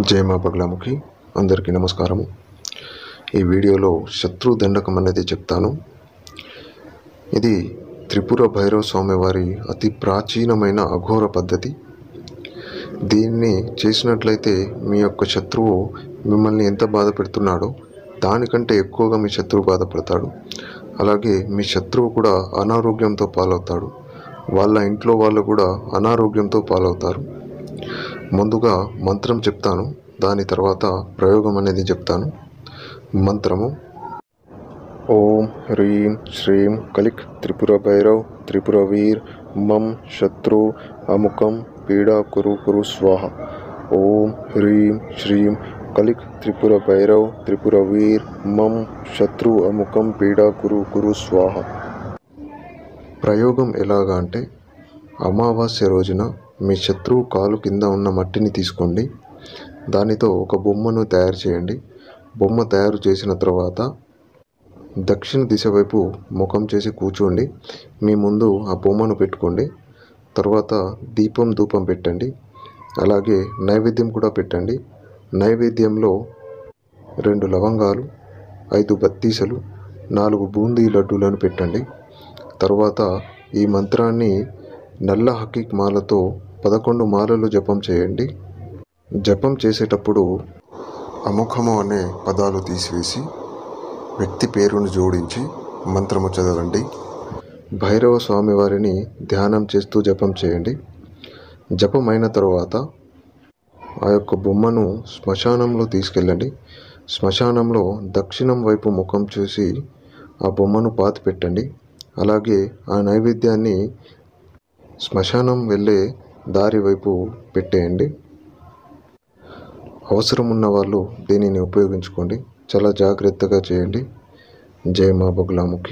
జై మా బగలాముఖి అందరికీ నమస్కారము. ఈ వీడియోలో శత్రు దండకం అనేది చెప్తాను. ఇది త్రిపుర భైరవ స్వామి వారి అతి ప్రాచీనమైన అఘోర పద్ధతి. దీన్ని చేసినట్లయితే మీ యొక్క శత్రువు మిమ్మల్ని ఎంత బాధ పెడుతున్నాడో దానికంటే ఎక్కువగా మీ శత్రువు బాధపడతాడు. అలాగే మీ శత్రువు కూడా అనారోగ్యంతో పాలవుతాడు. వాళ్ళ ఇంట్లో వాళ్ళు కూడా అనారోగ్యంతో పాలవుతారు. ముందుగా మంత్రం చెప్తాను, దాని తర్వాత ప్రయోగం అనేది చెప్తాను. మంత్రము: ఓం హ్రీం శ్రీం కలిక్ త్రిపుర భైరవ్ త్రిపుర వీర్ మం శత్రు అముకం పీడా కురు కురు స్వాహ. ఓం హ్రీం శ్రీం కలిక్ త్రిపుర భైరవ్ త్రిపుర వీర్ మం శత్రు అముకం పీడా కురు కురు స్వాహ. ప్రయోగం ఎలాగా అంటే, అమావాస్య రోజున మీ శత్రువు కాలు కింద ఉన్న మట్టిని తీసుకోండి. దానితో ఒక బొమ్మను తయారు చేయండి. బొమ్మ తయారు చేసిన తర్వాత దక్షిణ దిశ వైపు ముఖం చేసి కూర్చోండి. మీ ముందు ఆ బొమ్మను పెట్టుకోండి. తర్వాత దీపం ధూపం పెట్టండి. అలాగే నైవేద్యం కూడా పెట్టండి. నైవేద్యంలో 2 లవంగాలు, 5 బత్తీసలు, 4 బూందీ లడ్డూలను పెట్టండి. తర్వాత ఈ మంత్రాన్ని నల్ల హకీక్ మాలతో 11 మాలలు జపం చేయండి. జపం చేసేటప్పుడు అముఖము అనే పదాలు తీసివేసి వ్యక్తి పేరును జోడించి మంత్రము చదవండి. భైరవ స్వామి వారిని ధ్యానం చేస్తూ జపం చేయండి. జపం అయిన తర్వాత ఆ యొక్క బొమ్మను శ్మశానంలో తీసుకెళ్ళండి. శ్మశానంలో దక్షిణం వైపు ముఖం చూసి ఆ బొమ్మను పాతి పెట్టండి. అలాగే ఆ నైవేద్యాన్ని శ్మశానం వెళ్ళే దారి వైపు పెట్టేయండి. అవసరం ఉన్న వాళ్ళు దీనిని ఉపయోగించుకోండి. చాలా జాగ్రత్తగా చేయండి. జై మా బగలాముఖి.